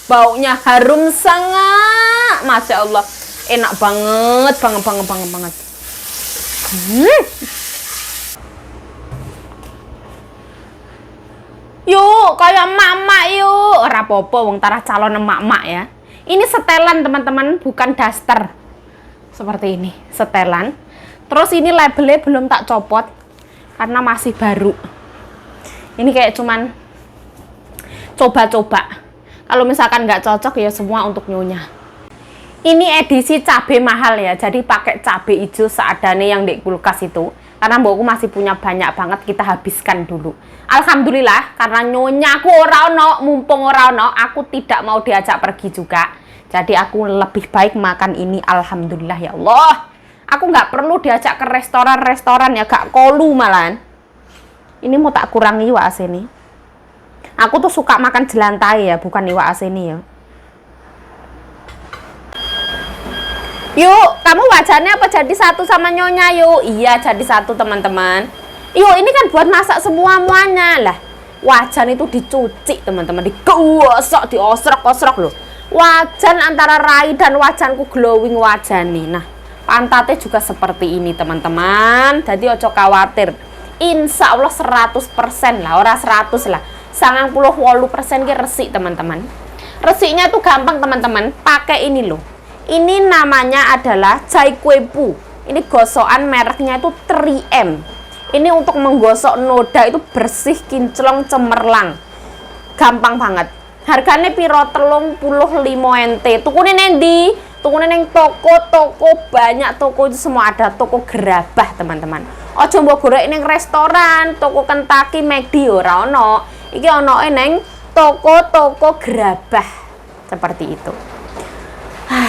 Baunya harum sangat, masya Allah, enak banget, banget. Yuk, kayak emak-emak yuk. Ora apa-apa wong tarah calon emak-emak ya. Ini setelan teman-teman, bukan daster. Seperti ini, setelan. Terus ini labelnya belum tak copot karena masih baru. Ini kayak cuman coba-coba. Kalau misalkan nggak cocok ya semua untuk nyonya. Ini edisi cabai mahal ya, jadi pakai cabai hijau seadanya yang di kulkas itu. Karena mbokku masih punya banyak banget, kita habiskan dulu. Alhamdulillah, karena nyonya aku ora ono, mumpung ora ono, aku tidak mau diajak pergi juga. Jadi aku lebih baik makan ini, alhamdulillah ya Allah. Aku nggak perlu diajak ke restoran-restoran ya, gak kolu malahan. Ini mau tak kurangi iwak asini. Aku tuh suka makan jelantai ya, bukan iwak asini ya. Yuk, kamu wajannya apa jadi satu sama nyonya yuk? Iya, jadi satu teman-teman. Yuk, ini kan buat masak semuanya lah. Wajan itu dicuci teman-teman, digosok, diosrok-osrok loh. Wajan antara Rai dan wajanku glowing wajan nih. Nah, pantatnya juga seperti ini teman-teman. Jadi ojo khawatir. Insya Allah 100% lah, orang 100 lah. 98% ki resik teman-teman. Resiknya itu gampang teman-teman. Pakai ini loh. Ini namanya adalah Jai Kue Pu. Ini gosokan mereknya itu 3M. Ini untuk menggosok noda itu bersih, kinclong, cemerlang. Gampang banget. Harganya piro 35 NT. Tukune nendi? Tukune neng toko-toko, banyak toko itu semua ada. Toko gerabah teman-teman. Ojo mbok golek ning restoran, toko Kentucky, McD ora ono. Iki ono neng toko-toko gerabah. Seperti itu.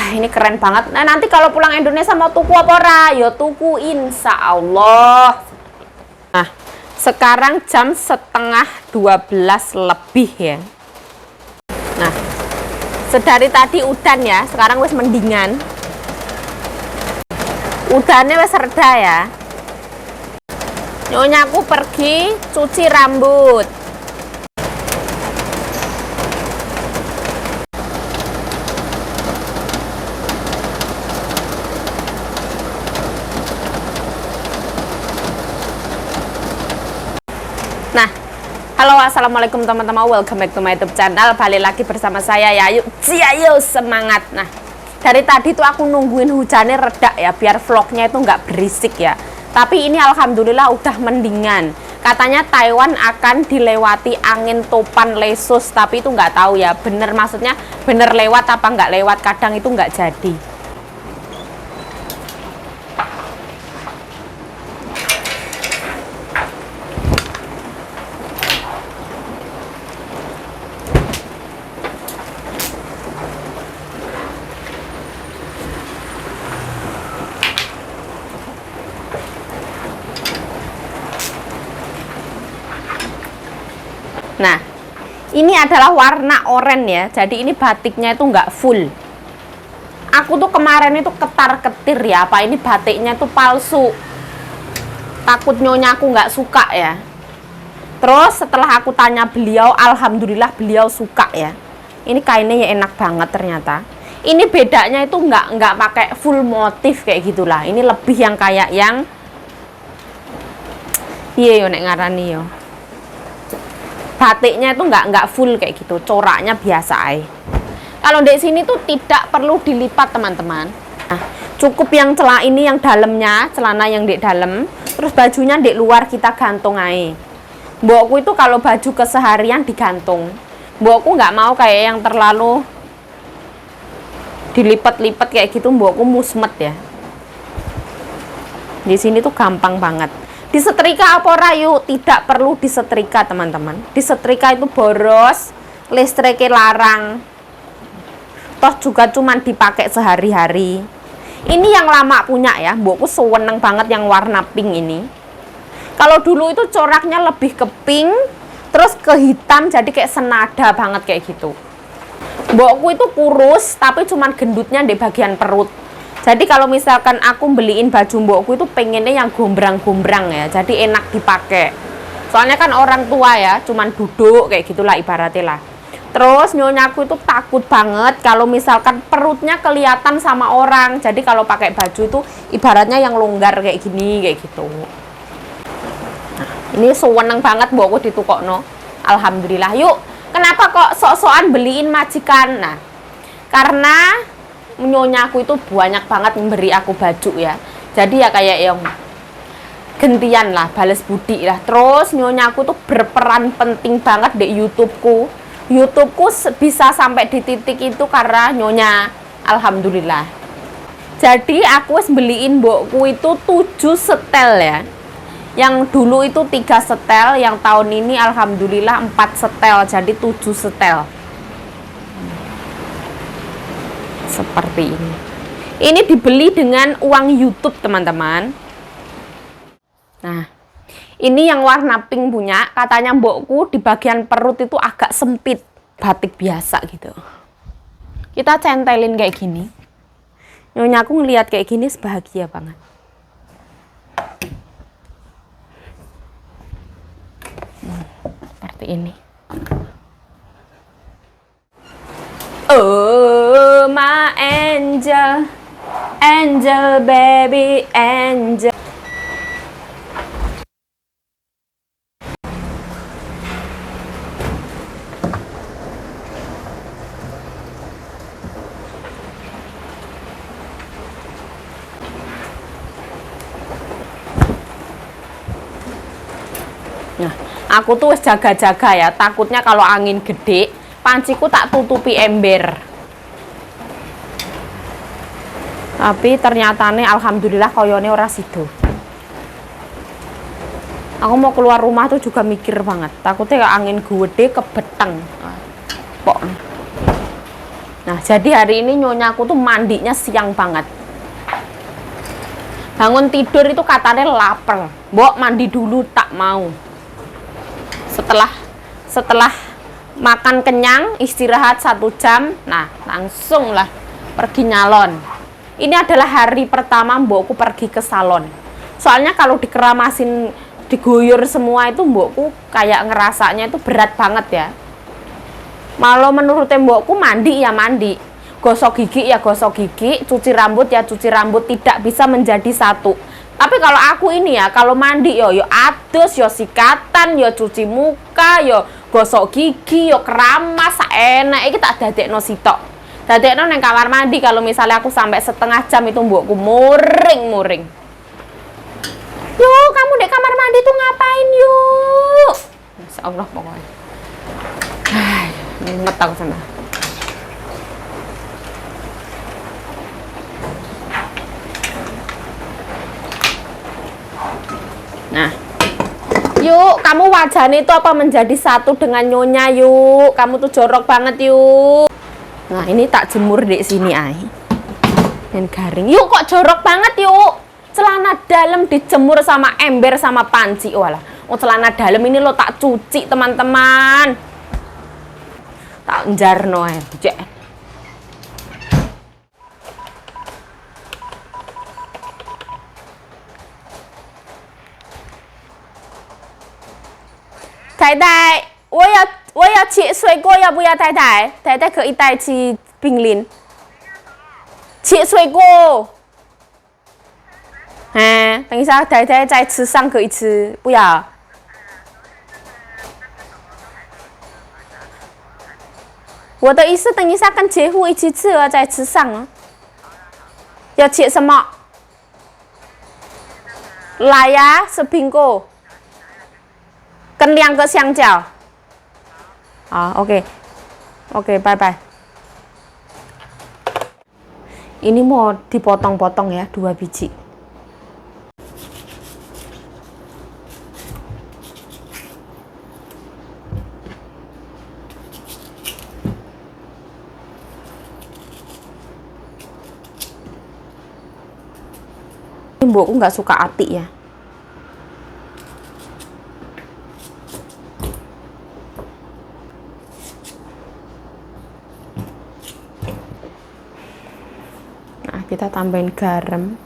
Ini keren banget. Nah, nanti kalau pulang Indonesia mau tuku apa ora? Ya tuku insya Allah. Nah, sekarang jam setengah 12 lebih ya. Nah, sedari tadi udan ya, sekarang wis mendingan. Udannya wis reda ya. Nyonyaku pergi cuci rambut. Nah, halo assalamualaikum teman-teman, welcome back to my YouTube channel. Balik lagi bersama saya ya, yuk ayo semangat. Nah, dari tadi tuh aku nungguin hujannya reda ya, biar vlognya itu nggak berisik ya. Tapi ini alhamdulillah udah mendingan. Katanya Taiwan akan dilewati angin topan lesus, tapi itu nggak tahu ya, bener maksudnya bener lewat apa nggak lewat, kadang itu nggak jadi. Nah, ini adalah warna oranye ya. Jadi ini batiknya itu nggak full. Aku tuh kemarin itu ketar-ketir ya, apa ini batiknya tuh palsu. Takut nyonya aku nggak suka ya. Terus setelah aku tanya beliau, alhamdulillah beliau suka ya. Ini kainnya ya enak banget ternyata. Ini bedanya itu nggak pakai full motif kayak gitulah. Ini lebih yang kayak yang iya yo nek ngarani yo. Batiknya itu nggak full kayak gitu, coraknya biasa aja. Kalau di sini tuh tidak perlu dilipat teman-teman. Nah, cukup yang celah ini yang dalamnya, celana yang di dalam, terus bajunya di luar kita gantung aja. Mbokku itu kalau baju keseharian digantung. Mbokku nggak mau kayak yang terlalu dilipat-lipat kayak gitu, mbokku musmet ya. Di sini tuh gampang banget. Disetrika apa rayu? Tidak perlu disetrika teman-teman. Disetrika itu boros, listriknya larang. Toh juga cuman dipakai sehari-hari. Ini yang lama punya ya, mbokku seneng banget yang warna pink ini. Kalau dulu itu coraknya lebih ke pink, terus ke hitam, jadi kayak senada banget kayak gitu. Mbokku itu kurus, tapi cuman gendutnya di bagian perut. Jadi kalau misalkan aku beliin baju mbokku itu pengennya yang gombrang-gombrang ya, jadi enak dipakai. Soalnya kan orang tua ya, cuman duduk kayak gitulah ibaratnya lah. Terus nyonyaku itu takut banget kalau misalkan perutnya kelihatan sama orang. Jadi kalau pakai baju itu ibaratnya yang longgar kayak gini, kayak gitu. Nah, ini seneng banget mbokku ditukokno. Alhamdulillah. Yuk, kenapa kok sok-sokan beliin majikan? Nah, karena nyonyaku itu banyak banget memberi aku baju ya. Jadi ya kayak yang gantian lah, balas budi lah. Terus nyonyaku tuh berperan penting banget di YouTubeku bisa sampai di titik itu karena nyonya. Alhamdulillah. Jadi aku beliin mbokku itu 7 setel ya. Yang dulu itu 3 setel, yang tahun ini alhamdulillah 4 setel, jadi 7 setel. Seperti ini. Ini dibeli dengan uang YouTube, teman-teman. Nah, ini yang warna pink punya, katanya mbokku di bagian perut itu agak sempit, batik biasa gitu. Kita centelin kayak gini. Nyonya aku ngelihat kayak gini sebahagia banget. Seperti ini. Oh my angel, angel baby angel. Nah, aku tuh wis jaga-jaga ya, takutnya kalau angin gede, panciku tak tutupi ember. Tapi ternyata nih alhamdulillah koyone ora sido. Aku mau keluar rumah tuh juga mikir banget, takutnya kalau angin gede kebeteng. Kok. Nah, jadi hari ini nyonyaku tuh mandinya siang banget. Bangun tidur itu katanya lapar. Mbok mandi dulu, tak mau. Setelah makan kenyang, istirahat 1 jam, nah langsung lah pergi nyalon. Ini adalah hari pertama mbokku pergi ke salon. Soalnya kalau dikeramasin, diguyur semua itu mbokku kayak ngerasanya itu berat banget ya. Malah menurut mbokku mandi ya mandi, gosok gigi ya gosok gigi, cuci rambut ya cuci rambut, tidak bisa menjadi satu. Tapi kalau aku ini ya, kalau mandi yo adus, yo sikatan, yo cuci muka, yo gosok gigi, yo keramas, enak. Iki tak dadekno sitok. Dadekno nang kamar mandi. Kalau misalnya aku sampai setengah jam itu mbokku muring. Yuk, kamu di kamar mandi tuh ngapain yuk? Masya Allah pokoknya. Mumet aku sana. Nah, yuk, kamu wajahnya itu apa menjadi satu dengan nyonya yuk. Kamu tuh jorok banget yuk. Nah, ini tak jemur di sini ay. Dan garing. Yuk, kok jorok banget yuk. Celana dalam dijemur sama ember sama panci. Walah, celana dalam ini lo tak cuci teman-teman. Tak njarno ay. Cek. 太太，我要切水果，要不要太太？太太可以带去冰淋。切水果。等一下太太再吃上可以吃，不要。我的意思，等一下跟姐夫一起吃了再吃上哦。要切什么？来呀，是苹果。跟2个香蕉。好 ，OK， 拜拜。Ini mau dipotong-potong ya, 2 biji. Mbokku nggak suka ati ya. Nah, kita tambahin garam.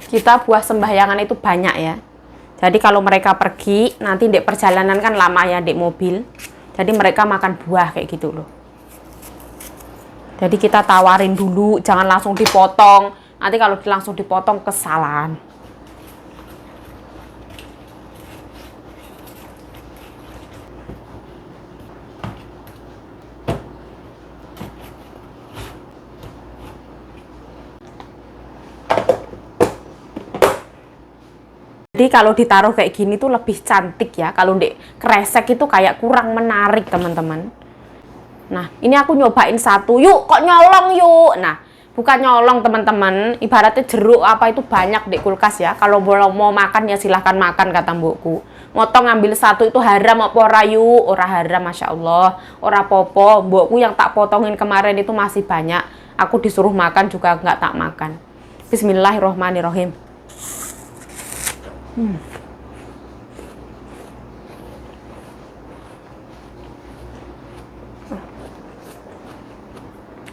kita buah sembahyangan itu banyak ya. Jadi kalau mereka pergi, nanti di perjalanan kan lama ya di mobil. Jadi mereka makan buah kayak gitu loh. Jadi kita tawarin dulu, jangan langsung dipotong. Nanti kalau langsung dipotong kesalahan. Jadi kalau ditaruh kayak gini tuh lebih cantik ya. Kalau di kresek itu kayak kurang menarik teman-teman. Nah ini aku nyobain satu. Yuk kok nyolong yuk. Nah bukan nyolong teman-teman. Ibaratnya jeruk apa itu banyak di kulkas ya. Kalau mau makan ya silahkan makan kata mbokku. Motong ngambil satu itu haram apa ora yuk? Ora haram Masya Allah. Ora popo. Mbokku yang tak potongin kemarin itu masih banyak. Aku disuruh makan juga nggak tak makan. Bismillahirrohmanirrohim.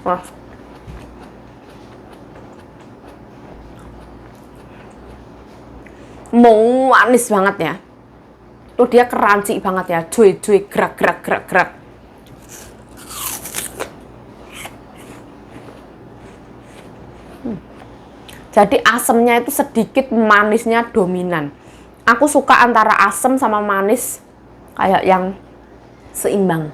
Wah. Mau manis banget ya. Tuh dia crunchy banget ya. Cuy, gerak. Jadi asemnya itu sedikit, manisnya dominan. Aku suka antara asam sama manis kayak yang seimbang.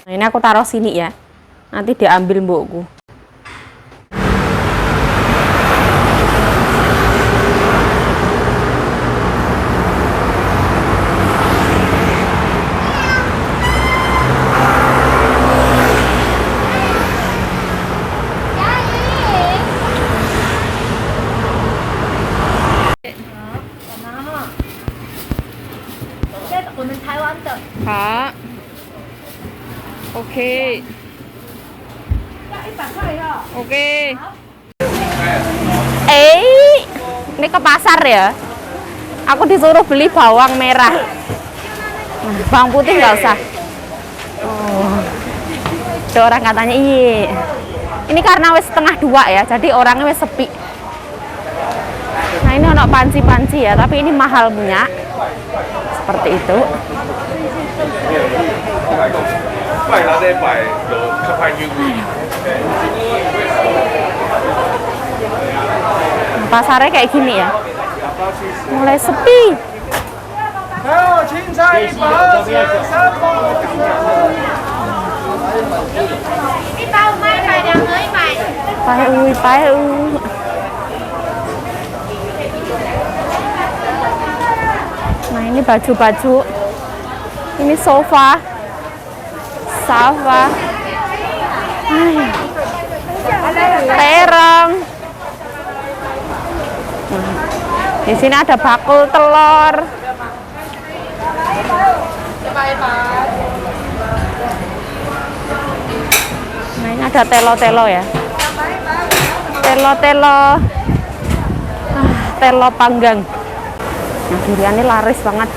Nah, ini aku taruh sini ya. Nanti diambil mbokku. Hả? Ok. Ok. Ini ke pasar ya. Aku disuruh beli bawang merah. Nah, bawang putih nggak usah. Oh. Ada orang katanya iya. Ini karena wes setengah 2 ya, jadi orangnya wes sepi. Nah ini ono panci-panci ya, tapi ini mahal punya. Seperti itu. Pasarnya kayak gini ya, mulai sepi. Pai. Nah ini baju-baju, ini sofa. Terong. Di sini ada bakul telur. Nah ini ada telo-telo ya. Telo-telo. Telo panggang. Nah duriannya laris banget.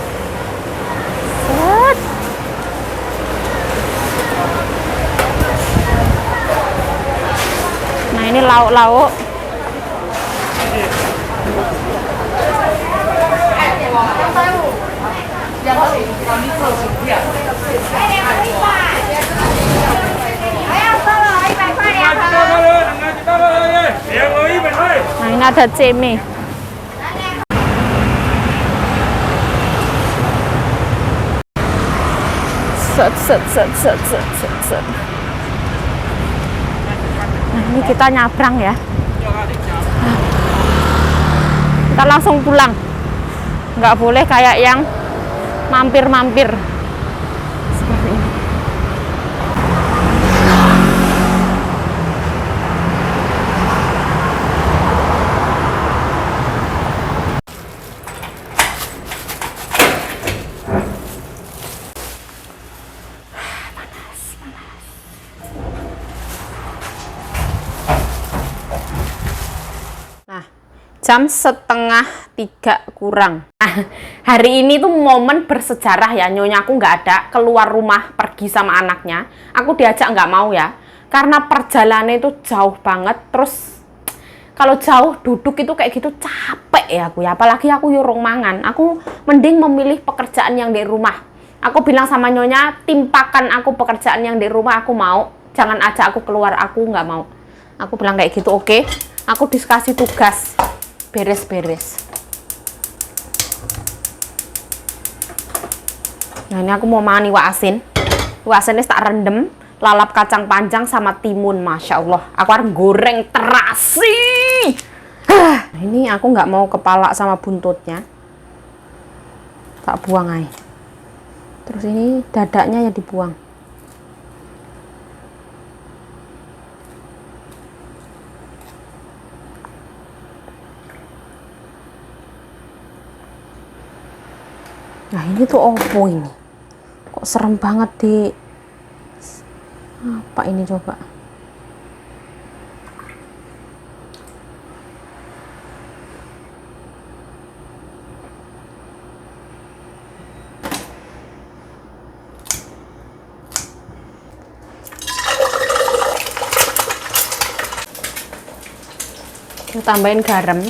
Set. Nah ini lauk-lauk. Nah ini ada cemi. Set. Nah ini kita nyabrang ya. Kita langsung pulang. Nggak boleh kayak yang mampir-mampir. Seperti ini. 2:30 kurang. Nah, hari ini tuh momen bersejarah ya. Nyonya aku nggak ada, keluar rumah pergi sama anaknya. Aku diajak nggak mau ya, karena perjalanan itu jauh banget. Terus kalau jauh duduk itu kayak gitu capek ya aku ya. Apalagi aku yurung mangan. Aku mending memilih pekerjaan yang di rumah. Aku bilang sama Nyonya, timpakan aku pekerjaan yang di rumah, aku mau. Jangan ajak aku keluar, aku nggak mau. Aku bilang kayak gitu, oke. Aku dikasih tugas beres-beres. Nah ini aku mau makan iwak asin. Iwak asinnya tak rendem, lalap kacang panjang sama timun, masya Allah. Aku harus goreng terasi. Ini aku nggak mau kepala sama buntutnya, tak buang aja. Terus ini dadanya yang dibuang. Nah ini tuh opo ini? Kok serem banget di... Apa ini coba? Kita tambahin garam.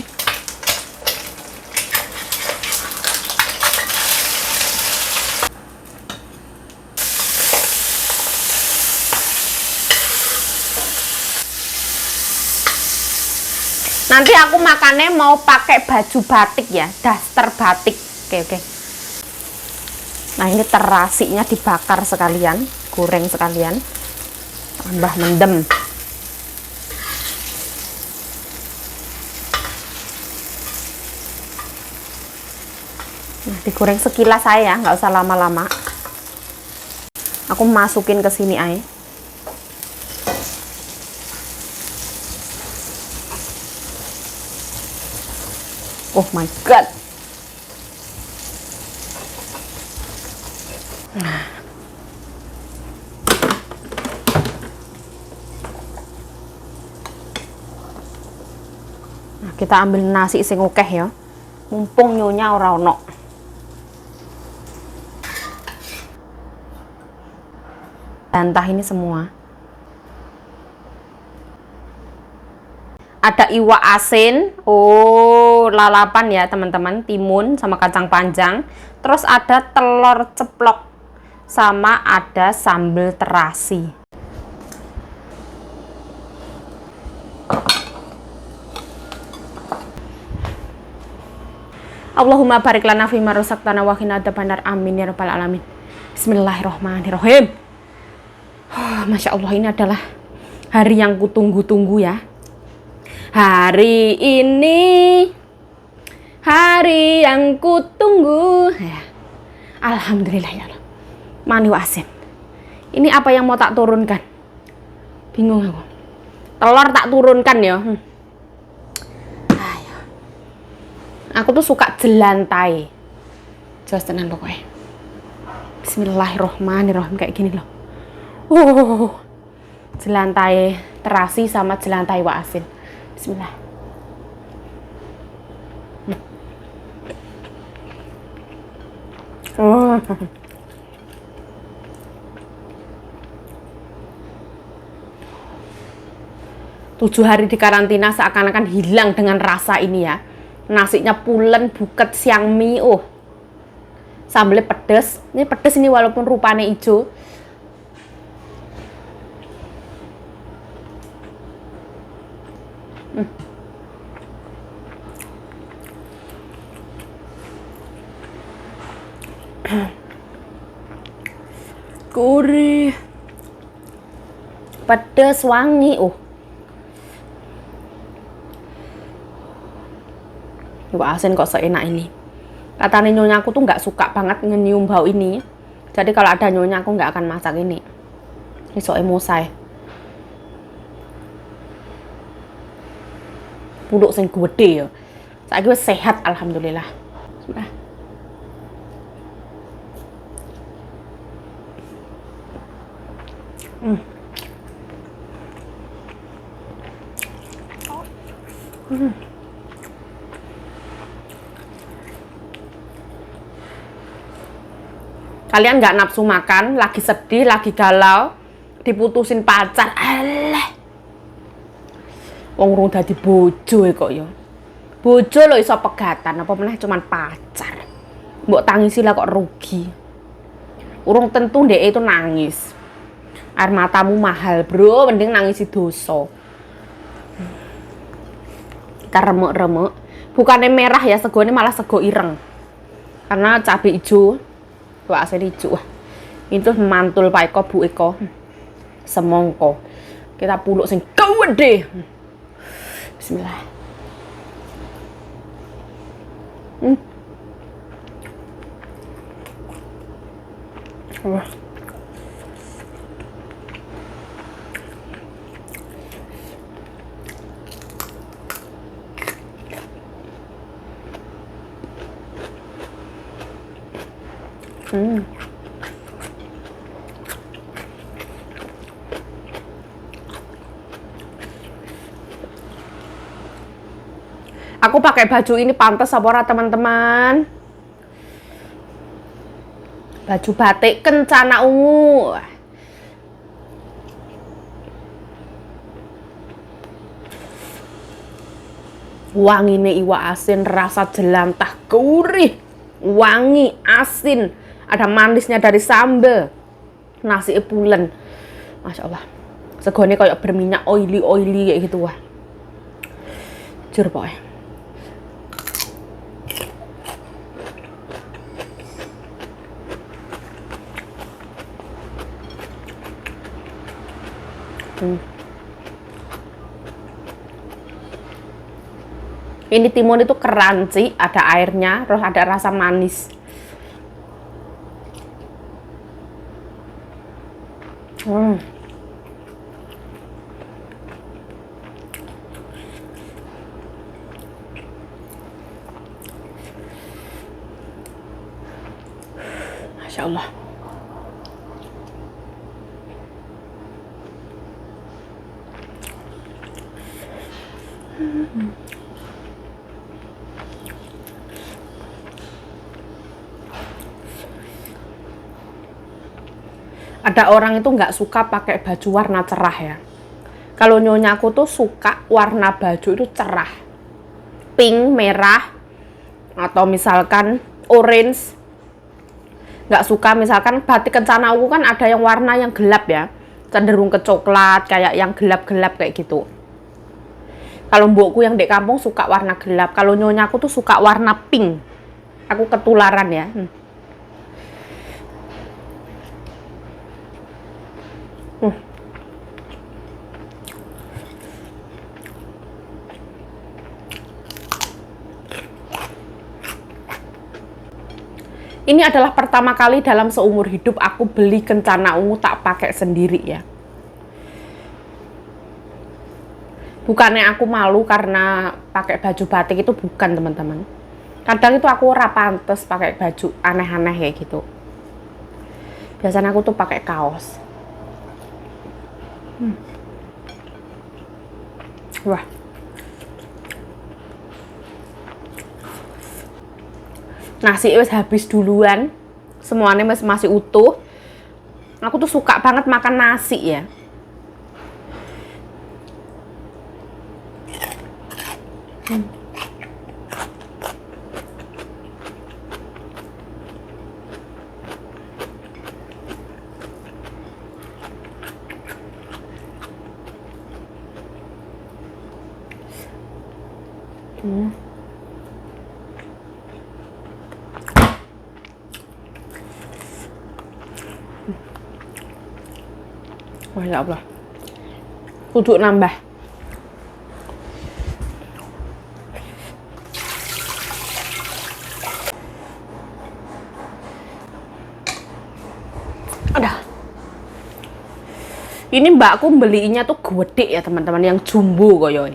Nanti aku makannya mau pakai baju batik ya, daster batik. Oke. Nah ini terasinya dibakar sekalian, goreng sekalian, tambah mendem. Nah, digoreng sekilas saya, nggak usah lama-lama. Aku masukin ke sini aja. Oh my god. Nah. Kita ambil nasi sing akeh ya. Mumpung Nyonya ora ono. Bantah ini semua. Ada iwak asin, lalapan ya teman-teman, timun sama kacang panjang. Terus ada telur ceplok sama ada sambal terasi. Allahumma barik lana fima razaqtana wa qina adzabannar. Amin ya rabbal alamin. Bismillahirrahmanirrahim. Masya Allah, ini adalah hari yang kutunggu-tunggu ya. Hari ini hari yang kutunggu ya. Alhamdulillah ya Allah. Mani wasin. Ini apa yang mau tak turunkan? Bingung aku. Telur tak turunkan ya. Ayo. Aku tuh suka jelantai. Jelas tenan pokoknya. Bismillahirrahmanirrahim kayak gini loh. Jelantai terasi sama jelantai iwak asin. Bismillah. Tujuh hari di karantina seakan-akan hilang dengan rasa ini ya. Nasinya pulen, buket, siang mie. Sambalnya pedes. Ini pedes ini walaupun rupanya hijau. Gurih, pedes, wangi. Iwak asin kok seenak ini. Katanya Nyonya aku tuh nggak suka banget nyium bau ini. Jadi kalau ada Nyonya aku nggak akan masak ini. Ini so emosai. Puluk sing gede ya. Saiki wis sehat alhamdulillah. Sudah. Kalian nggak nafsu makan, lagi sedih, lagi galau, diputusin pacar, alah. Wong urung dadi bojo kok ya. Bojo lho iso pegatan, apa meneh cuman pacar. Mbok tangisi lah kok rugi. Urung tentu ndek itu nangis. Air matamu mahal, bro, mending nangisi dosa. Kita remuk-remuk. Bukannya merah ya, segone malah sego ireng. Karena cabai hijau. Wah, asin hijau. Itu mantul Pak Eko, Bu Eko. Semongko. Kita puluk sing gede. Bismillah. Wah. Aku pakai baju ini pantas apa ora teman-teman? Baju batik Kencana Ungu. Wangine iwak asin, rasa jelantah gurih, wangi, asin, ada manisnya dari sambal, nasi pulen, masya Allah, segone kayak berminyak oily kayak gitu wah, jujur pokoknya. Ini timun itu crunchy, ada airnya, terus ada rasa manis. Masya Allah. Ada orang itu nggak suka pakai baju warna cerah ya. Kalau nyonya aku tuh suka warna baju itu cerah, pink, merah, atau misalkan orange. Nggak suka misalkan batik Kencana Ungu kan ada yang warna yang gelap ya, cenderung ke coklat, kayak yang gelap-gelap kayak gitu. Kalau mbokku yang di kampung suka warna gelap, kalau nyonya aku tuh suka warna pink. Aku ketularan ya. Ini adalah pertama kali dalam seumur hidup aku beli Kencana Ungu tak pakai sendiri ya. Bukannya aku malu karena pakai baju batik itu, bukan teman-teman. Kadang itu aku ora pantes pakai baju aneh-aneh kayak gitu. Biasanya aku tuh pakai kaos. Wah. Nasi wis habis duluan, semuanya masih utuh. Aku tuh suka banget makan nasi ya. Masya Allah, kudu nambah. Ada. Ini mbakku belinya tuh gede ya teman-teman, yang jumbo koyo.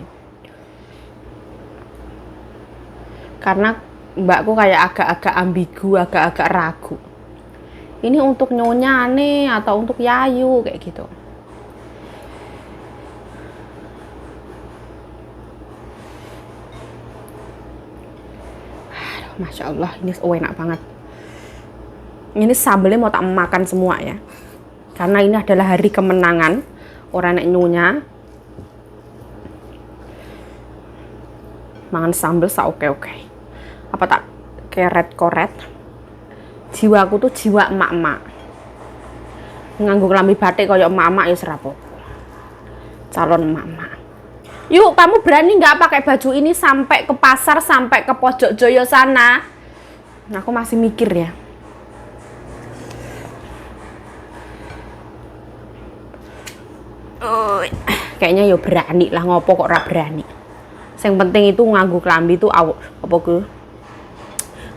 Karena mbakku kayak agak-agak ambigu, agak-agak ragu. Ini untuk nyonya nih atau untuk Yayu kayak gitu. Masya Allah, ini enak banget. Ini sambelnya mau tak makan semua ya. Karena ini adalah hari kemenangan. Orang nek nyonya. Mangan sambel sa oke-oke. Apa tak keret-koret. Jiwaku tuh jiwa emak-emak. Nganggo kelambi batik koyo emak-emak ya serapopo. Calon emak-emak. Yuk, kamu berani nggak pakai baju ini sampai ke pasar, sampai ke pojok Joyo sana? Aku masih mikir ya. Kayaknya ya berani lah, ngopo kok ora berani. Yang penting itu nganggo klambi itu apa ke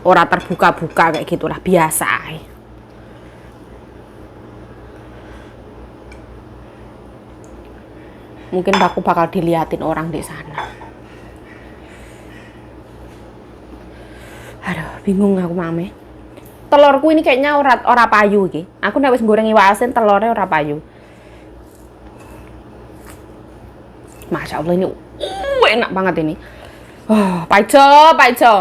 ora terbuka-buka kayak gitulah, biasa ae. Mungkin aku bakal diliatin orang di sana. Aduh, bingung aku mame. Telurku ini kayaknya ora payu iki. Aku nek wis goreng iwak asin telurnya ora payu. Masya Allah ini enak banget ini. Oh, Pak Jo.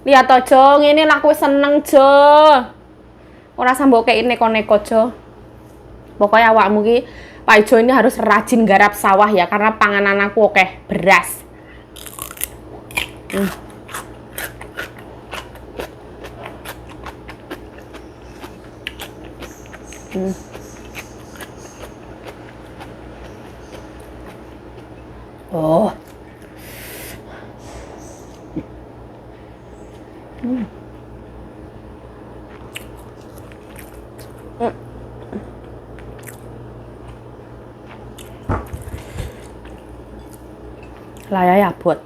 Lihat aja, ngene lah kowe seneng Jo. Ora sambok kayak neko-neko Jo. Pokoknya awakmu ki Pak Jo ini harus rajin garap sawah ya, karena panganan aku oke beras. Oh. Laya ya buat.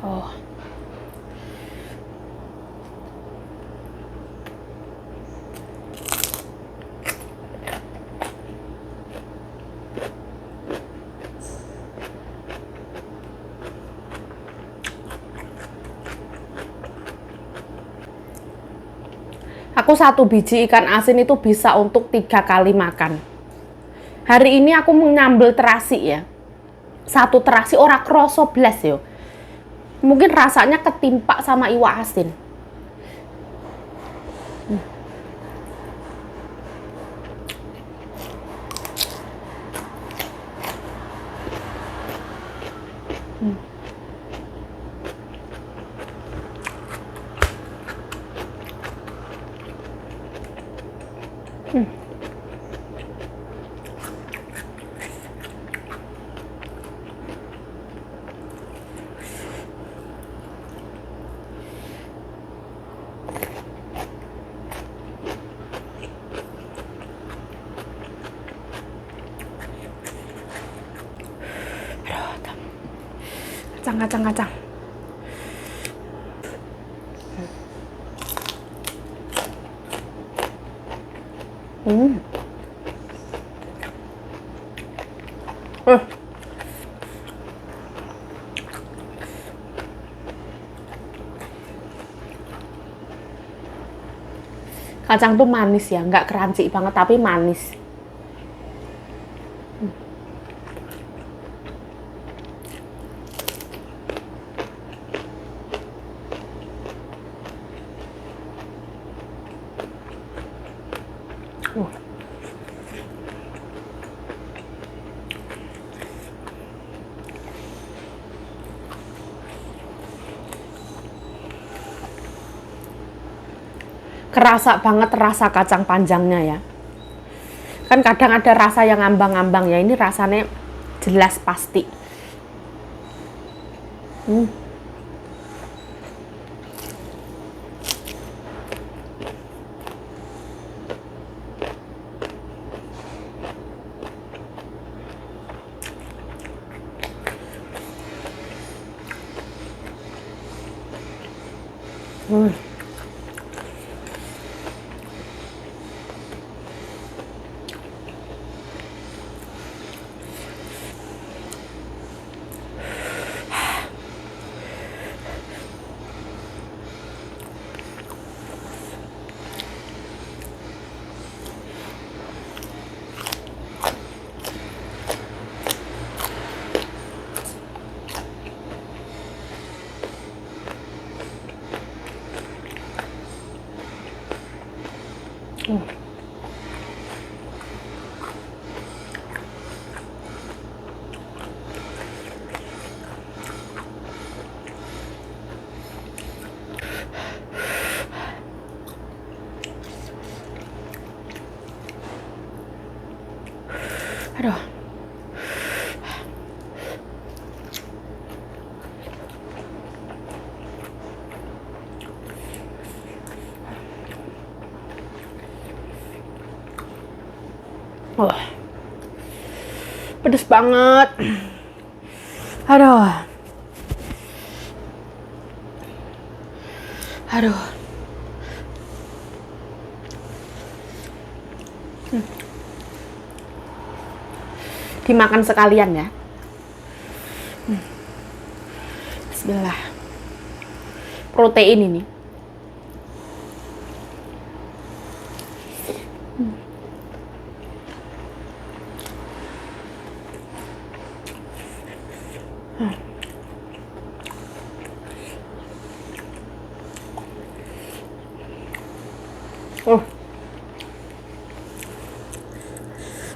Oh. Aku 1 biji ikan asin itu bisa untuk 3 kali makan. Hari ini aku menyambel terasi ya. 1 terasi ora kroso blas yo. Mungkin rasanya ketimpa sama iwak asin. Kacang. Kacang tuh manis ya, nggak crunchy banget tapi manis. Kerasa banget rasa kacang panjangnya ya. Kan kadang ada rasa yang ngambang-ngambang ya, ini rasanya jelas pasti. Aduh. Wah. Pedes banget. Aduh. Aduh. Dimakan sekalian ya. Bismillah. Protein ini.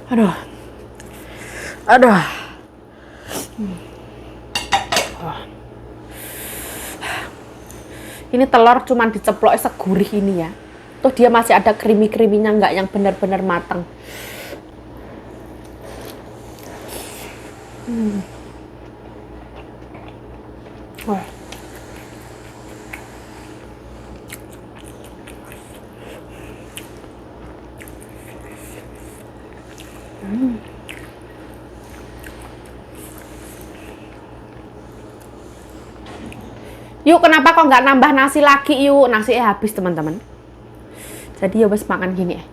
Aduh. Aduh. Ini telur cuman diceplok segurih ini ya. Tuh dia masih ada krimi-kriminya, nggak yang benar-benar matang. Wah. Yuk, kenapa kok nggak nambah nasi lagi? Yuk, nasi habis teman-teman. Jadi ya wes makan gini ya.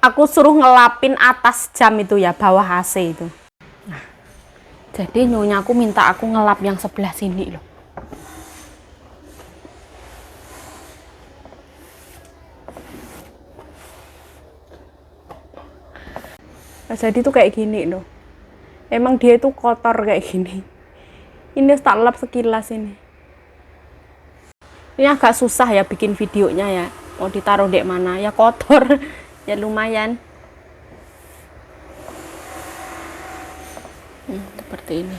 Aku suruh ngelapin atas jam itu ya, bawah AC itu. Nah, jadi nyonya aku minta aku ngelap yang sebelah sini loh. Nah, jadi tuh kayak gini loh. Emang dia itu kotor kayak gini. Ini tak lap sekilas ini. Ini agak susah ya bikin videonya ya. Mau ditaruh di mana? Ya kotor. Ya lumayan. Seperti ini.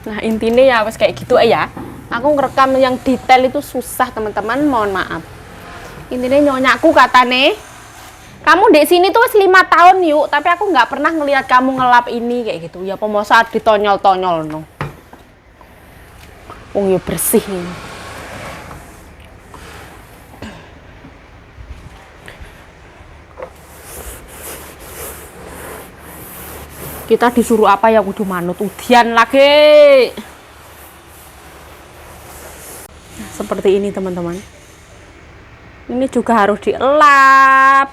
Nah intinya ya wes kayak gitu ya. Aku ngerekam yang detail itu susah teman-teman, mohon maaf. Intinya nyonyaku katane, kamu di sini tuh wes 5 tahun yuk, tapi aku nggak pernah ngelihat kamu ngelap ini kayak gitu. Ya pemosa ditonyol-tonyol no. Wong yo bersih ini. Kita disuruh apa ya, kudu manut udian lagi. Nah, seperti ini teman-teman. Ini juga harus dielap.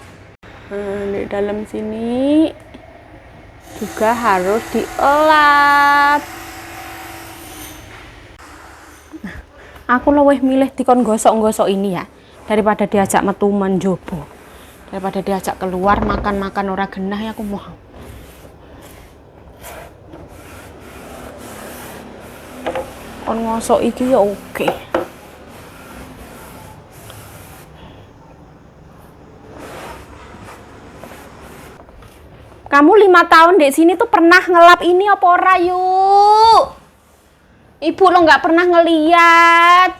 Nah, di dalam sini juga harus dielap. Nah, aku lebih milih dikon gosok-gosok ini ya, daripada diajak metu menjobo. Daripada diajak keluar makan-makan ora genah ya aku mau. On ngosok iki ya oke. Kamu 5 tahun di sini tuh pernah ngelap ini apa ora yuk? Ibu lo nggak pernah ngeliat.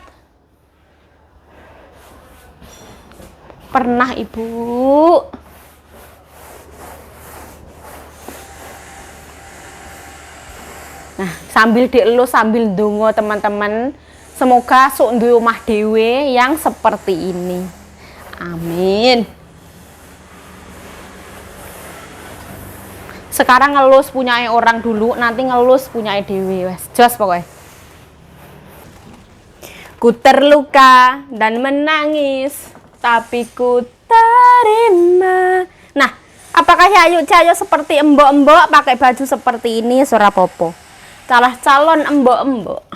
Pernah ibu. Nah, sambil dielus sambil ndonga teman-teman, semoga sok duwe omah dhewe yang seperti ini. Amin. Sekarang ngelus punyai orang dulu, nanti ngelus punyai dhewe wes. Jos pokoknya. Ku terluka dan menangis, tapi ku terima. Nah, apakah Yayu Cayo seperti embok-embok pakai baju seperti ini? Sora popo. Salah calon embok-embok.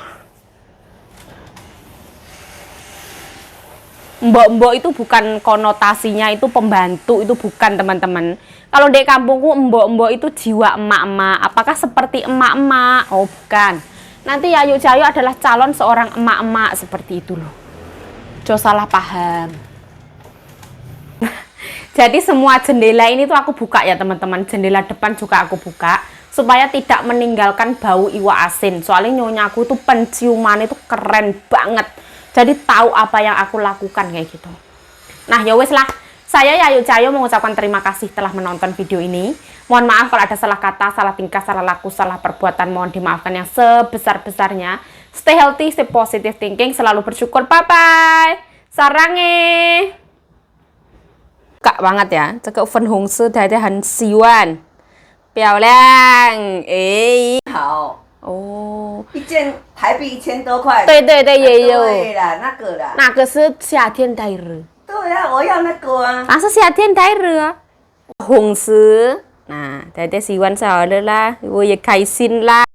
mbok-mbok itu bukan konotasinya itu pembantu, itu bukan teman-teman. Kalau di kampungku mbok-mbok itu jiwa emak-emak. Apakah seperti emak-emak? Oh bukan. Nanti Yayu Jayu adalah calon seorang emak-emak seperti itu loh. Jangan salah paham. Jadi semua jendela ini tuh aku buka ya teman-teman. Jendela depan juga aku buka supaya tidak meninggalkan bau iwak asin. Soalnya nyonyaku tuh penciuman itu keren banget. Jadi tahu apa yang aku lakukan kayak gitu. Nah ya wes lah. Saya Yayu Jayu mengucapkan terima kasih telah menonton video ini. Mohon maaf kalau ada salah kata, salah tingkah, salah laku, salah perbuatan. Mohon dimaafkan yang sebesar-besarnya. Stay healthy, stay positive thinking, selalu bersyukur. Bye-bye. Sarange. Kak banget ya. Cakap Fen Hong Sư dari Han Siwan. Piao Liang. 好哦。一件台币1000多块。对对对，也有。对啦，那个啦。那个是夏天戴日。对呀、我要那个啊。那是夏天戴日啊。红丝。Nah, Dede Siwan saya lah. Ibu ya kaisin lah.